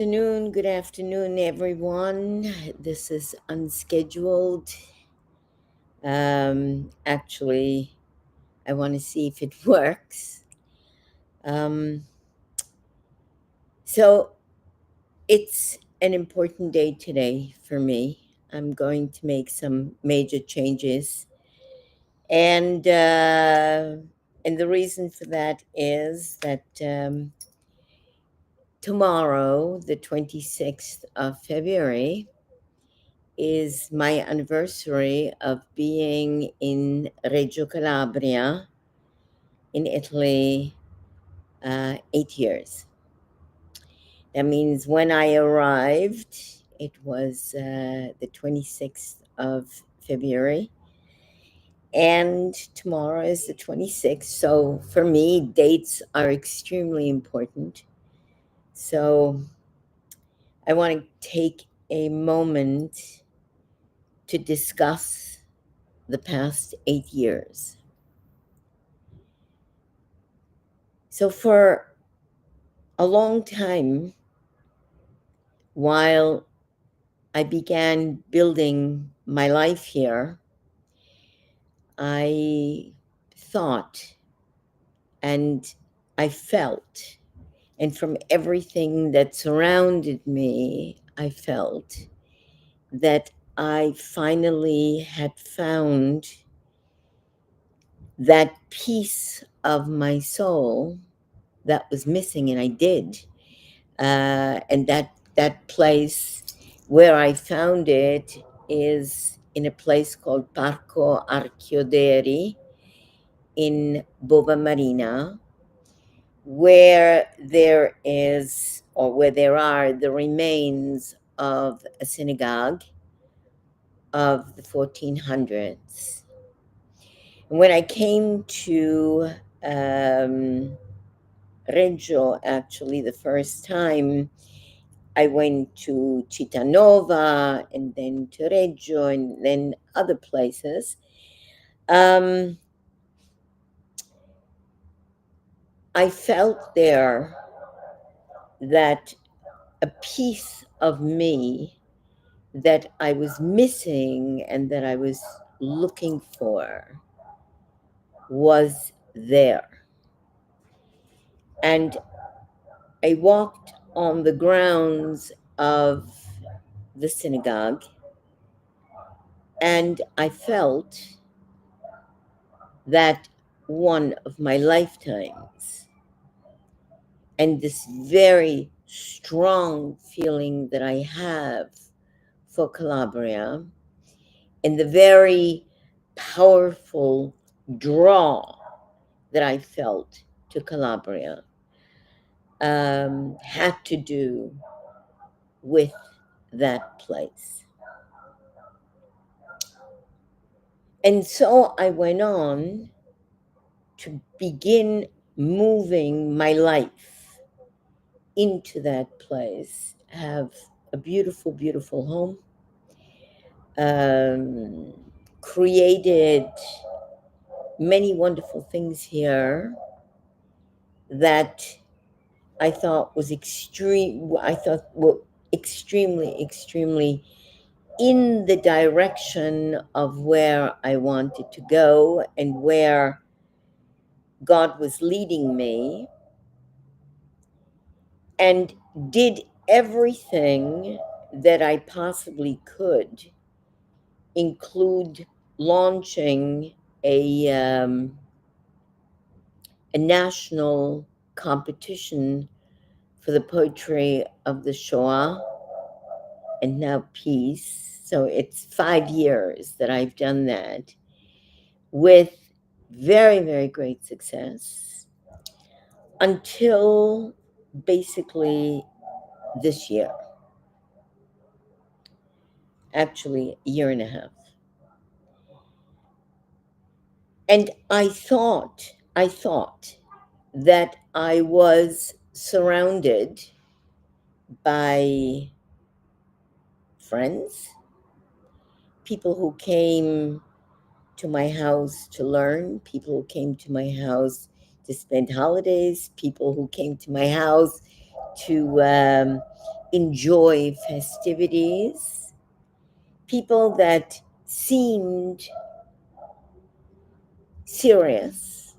Good afternoon, everyone. This is unscheduled. Actually, I want to see if it works. Um, so it's an important day today for me. I'm going to make some major changes, and the reason for that is that tomorrow, the 26th of February, is my anniversary of being in Reggio Calabria in Italy, 8 years. That means when I arrived, it was the 26th of February, and tomorrow is the 26th. So for me, dates are extremely important. So I want to take a moment to discuss the past 8 years. So for a long time, while I began building my life here, I thought and I felt, and from everything that surrounded me, I felt that I finally had found that piece of my soul that was missing, and I did. And that place where I found it is in a place called Parco Archioderi in Bova Marina, where there is, or where there are, the remains of a synagogue of the 1400s. And when I came to Reggio, actually, the first time, I went to Cittànova and then to Reggio and then other places. I felt there that a piece of me that I was missing and that I was looking for was there. And I walked on the grounds of the synagogue, and I felt that one of my lifetimes, and this very strong feeling that I have for Calabria, and the very powerful draw that I felt to Calabria, had to do with that place. And so I went on to begin moving my life into that place, have a beautiful, beautiful home, created many wonderful things here that I thought was were extremely, extremely in the direction of where I wanted to go and where God was leading me, and did everything that I possibly could, include launching a national competition for the poetry of the Shoah and now peace. So it's 5 years that I've done that with very, very great success until basically this year, actually a year and a half. And I thought that I was surrounded by friends, people who came to my house to learn, people who came to my house to spend holidays, people who came to my house to enjoy festivities, people that seemed serious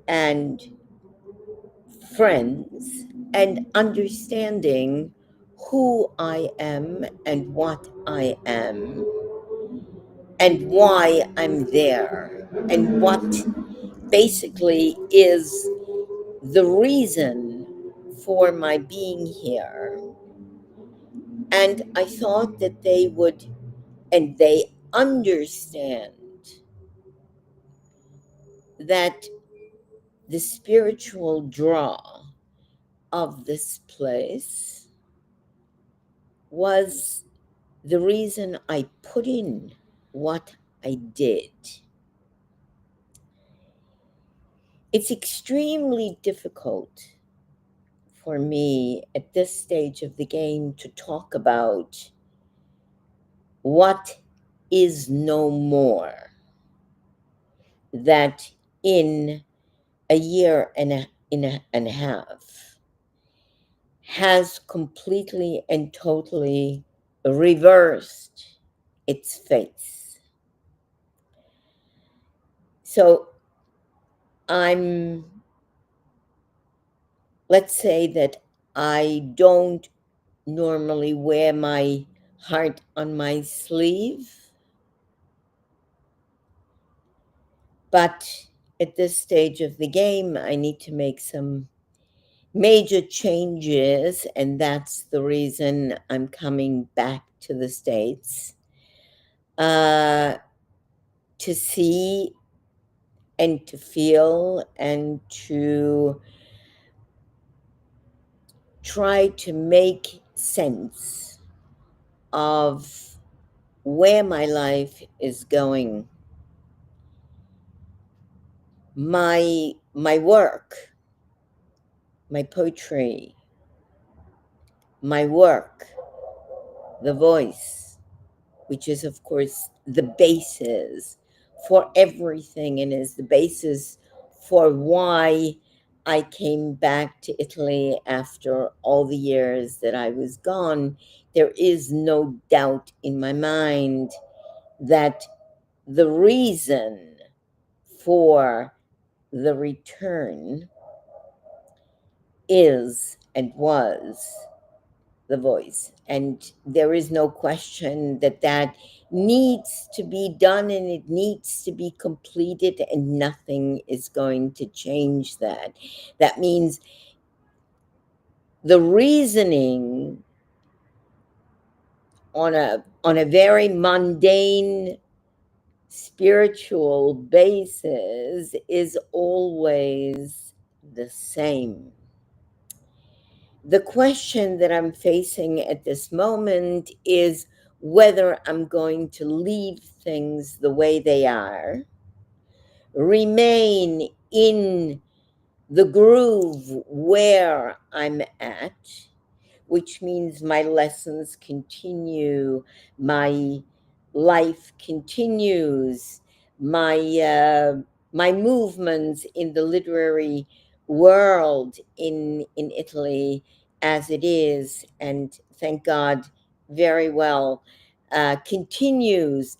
and friends and understanding who I am and what I am and why I'm there and what basically is the reason for my being here. And I thought that they would, and they understand that the spiritual draw of this place was the reason I put in what I did. It's extremely difficult for me at this stage of the game to talk about what is no more, that in a year and a half has completely and totally reversed its face. So let's say that I don't normally wear my heart on my sleeve, but at this stage of the game, I need to make some major changes, and that's the reason I'm coming back to the States to see and to feel and to try to make sense of where my life is going. My work, my poetry, my work, the voice, which is of course the basis for everything and is the basis for why I came back to Italy after all the years that I was gone. There is no doubt in my mind that the reason for the return is and was the voice. And there is no question that that needs to be done and it needs to be completed, and nothing is going to change that. That means the reasoning on a very mundane spiritual basis is always the same. The question that I'm facing at this moment is whether I'm going to leave things the way they are, remain in the groove where I'm at, which means my lessons continue, my life continues, my movements in the literary world in Italy as it is, and thank God, very well, continues.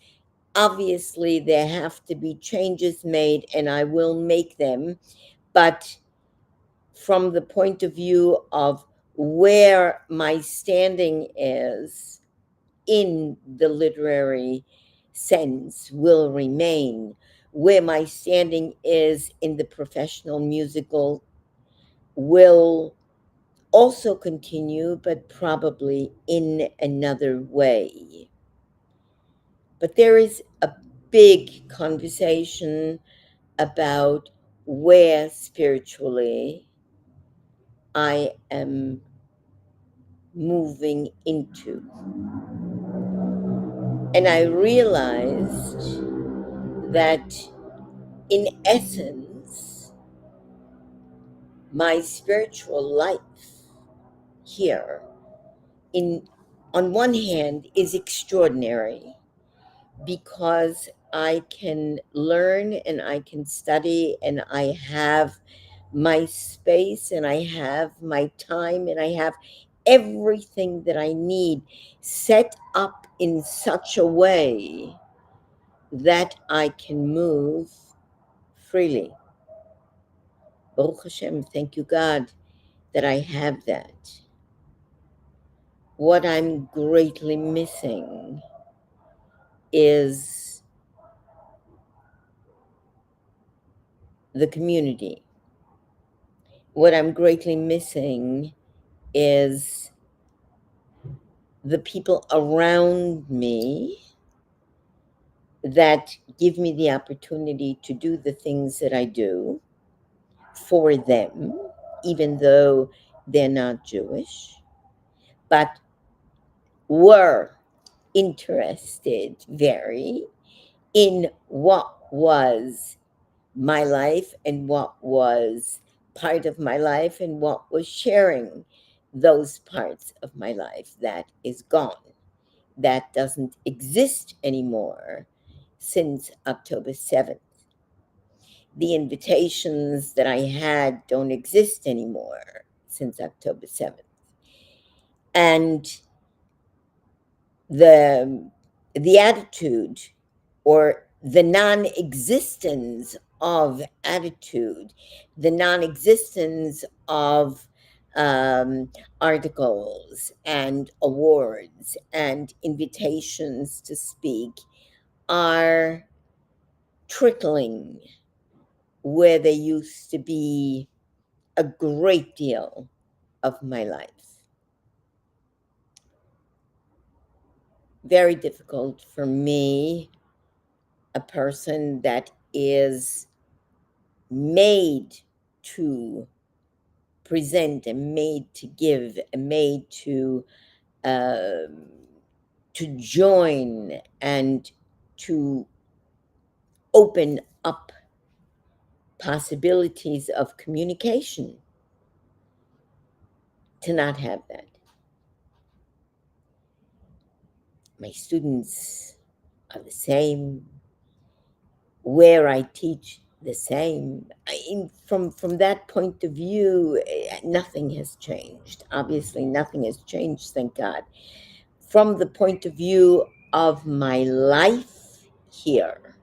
Obviously, there have to be changes made, and I will make them, but from the point of view of where my standing is in the literary sense will remain. Where my standing is in the professional musical will also continue, but probably in another way. But there is a big conversation about where spiritually I am moving into. And I realized that in essence, my spiritual life here, in on one hand, is extraordinary because I can learn and I can study and I have my space and I have my time and I have everything that I need set up in such a way that I can move freely. Baruch Hashem, thank you, God, that I have that. What I'm greatly missing is the community. What I'm greatly missing is the people around me that give me the opportunity to do the things that I do for them, even though they're not Jewish, but were interested very in what was my life and what was part of my life and what was sharing those parts of my life that is gone, that doesn't exist anymore since October 7th. The invitations that I had don't exist anymore since October 7th. And the attitude or the non-existence of attitude, the non-existence of articles and awards and invitations to speak are trickling where there used to be a great deal of my life. Very difficult for me, a person that is made to present and made to give and made to join and to open up possibilities of communication, to not have that. My students are the same. Where I teach, the same. From that point of view, nothing has changed. Obviously, nothing has changed, thank God. From the point of view of my life here,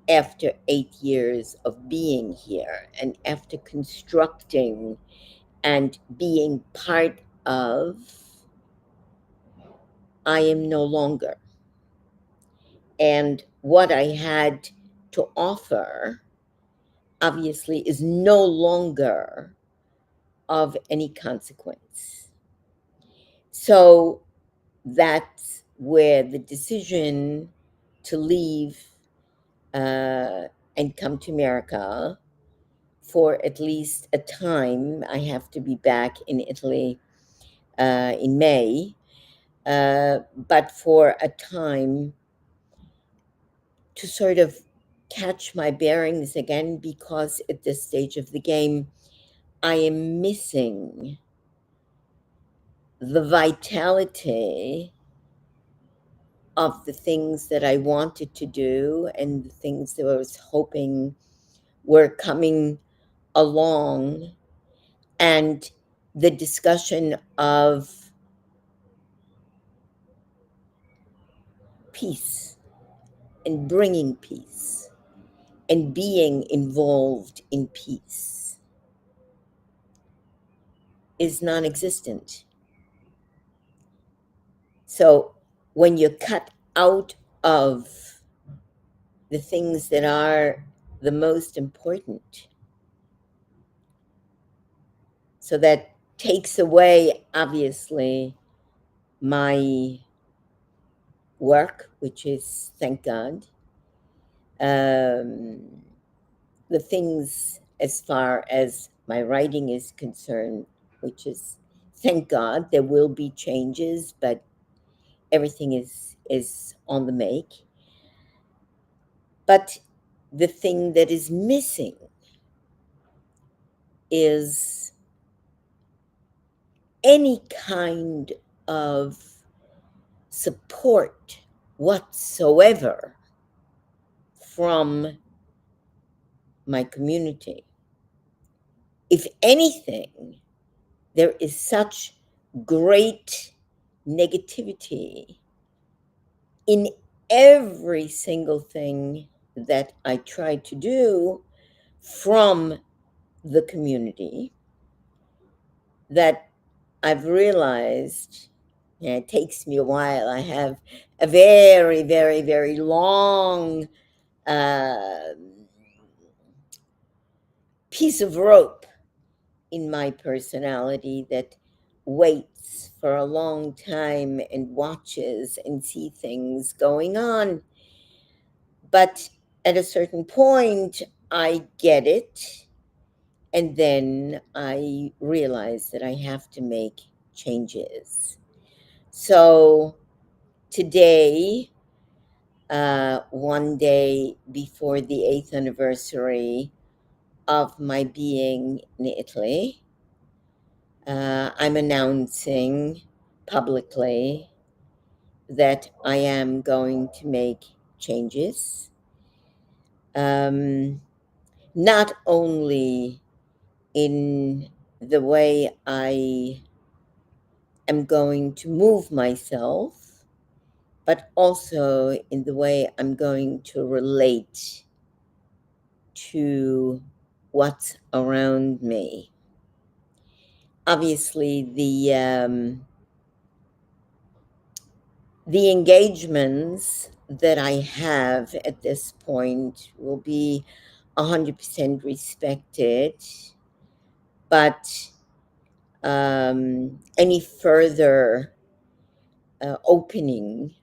after 8 years of being here, and after constructing and being part of, I am no longer. And what I had to offer, obviously, is no longer of any consequence. So that's where the decision to leave and come to America for at least a time. I have to be back in Italy in May, but for a time to sort of catch my bearings again, because at this stage of the game, I am missing the vitality of the things that I wanted to do and the things that I was hoping were coming along, and the discussion of peace and bringing peace and being involved in peace is non-existent. So when you're cut out of the things that are the most important, so that takes away, obviously, my work, which is, thank God, the things as far as my writing is concerned, which is, thank God, there will be changes, but everything is on the make. But the thing that is missing is any kind of support whatsoever from my community. If anything, there is such great negativity in every single thing that I try to do from the community, that I've realized, and it takes me a while. I have a very, very, very long uh, piece of rope in my personality that waits for a long time and watches and see things going on. But at a certain point, I get it. And then I realize that I have to make changes. So today, one day before the 8th anniversary of my being in Italy, I'm announcing publicly that I am going to make changes. Not only in the way I am going to move myself, but also in the way I'm going to relate to what's around me. Obviously, the engagements that I have at this point will be 100% respected, but any further opening,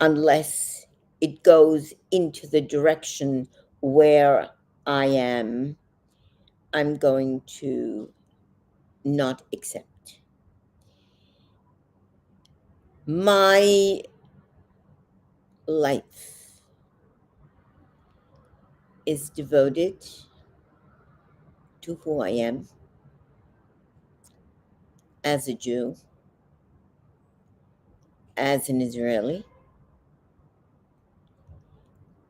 unless it goes into the direction where I'm going to not accept. My life is devoted to who I am as a Jew, as an Israeli,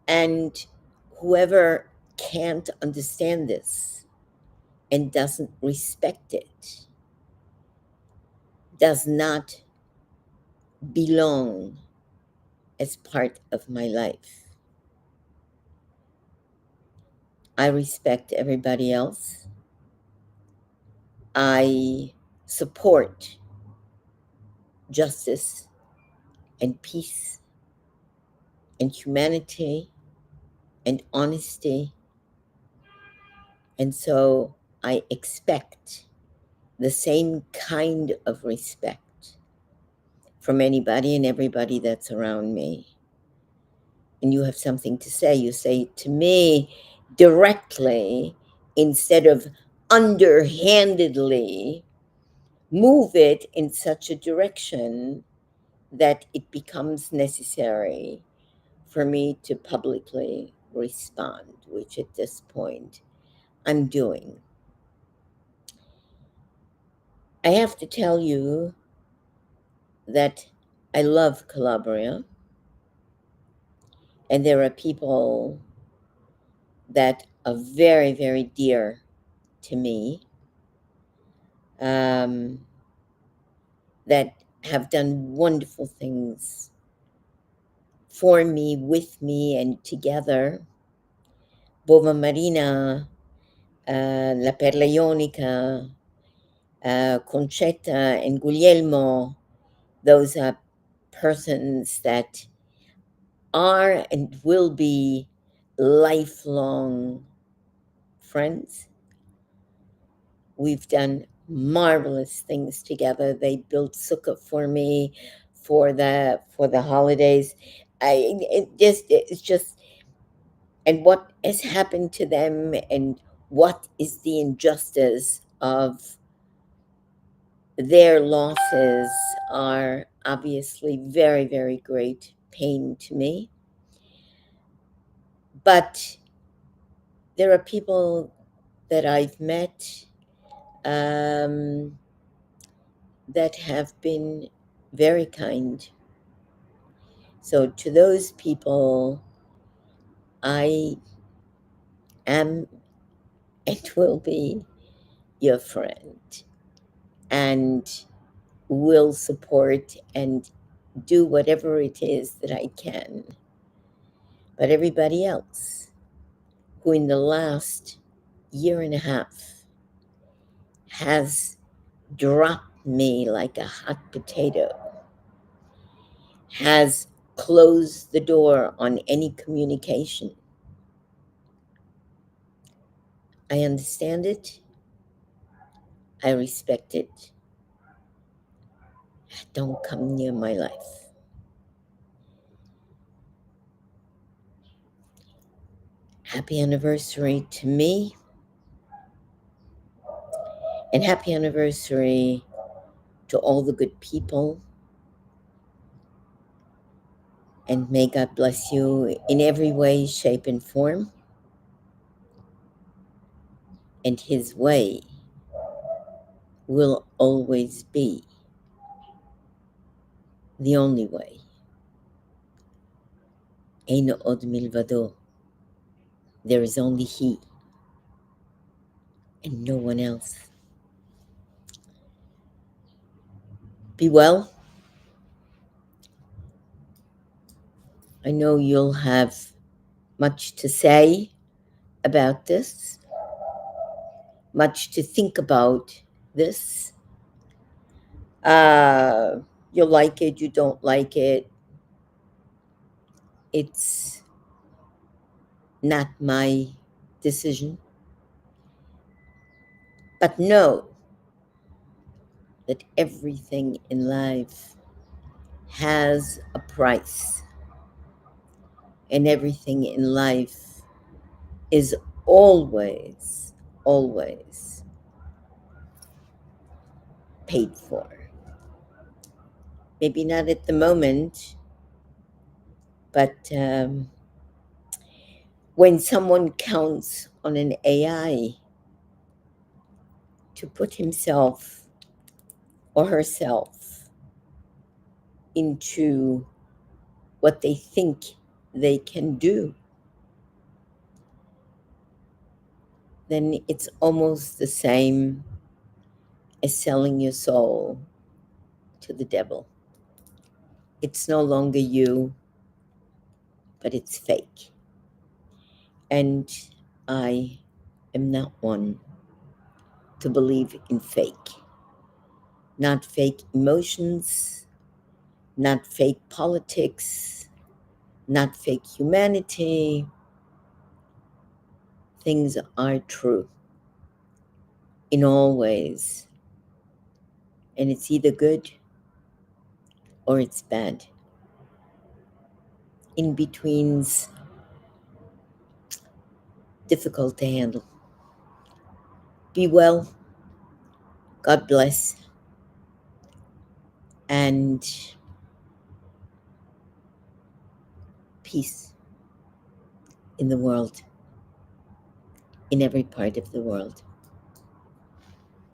and whoever can't understand this and doesn't respect it does not belong as part of my life. I respect everybody else. I support justice and peace and humanity and honesty. And so I expect the same kind of respect from anybody and everybody that's around me. And you have something to say, you say it to me directly instead of underhandedly move it in such a direction that it becomes necessary for me to publicly respond, which at this point I'm doing. I have to tell you that I love Calabria, and there are people that are very, very dear to me, um, that have done wonderful things for me, with me, and together. Bova Marina, La Perla Ionica, Concetta, and Guglielmo, those are persons that are and will be lifelong friends. We've done marvelous things together. They built sukkah for me for the holidays. It's just, and what has happened to them, and what is the injustice of their losses, are obviously very, very great pain to me. But there are people that I've met that have been very kind. So to those people, I am and will be your friend. and will support and do whatever it is that I can. But everybody else who in the last year and a half has dropped me like a hot potato, has closed the door on any communication, I understand it, I respect it. Don't come near my life. Happy anniversary to me, and happy anniversary to all the good people. And may God bless you in every way, shape, and form. And His way will always be the only way. Ein od milvado. There is only He and no one else. Be well. I know you'll have much to say about this, much to think about this. You like it, you don't like it. It's not my decision. But know that everything in life has a price, and everything in life is always, always paid for. Maybe not at the moment, but when someone counts on an AI to put himself or herself into what they think they can do, then it's almost the same as selling your soul to the devil. It's no longer you, but it's fake. And I am not one to believe in fake. Not fake emotions, not fake politics, not fake humanity. Things are true in all ways. And it's either good or it's bad. In between's difficult to handle. Be well. God bless. And peace in the world, in every part of the world.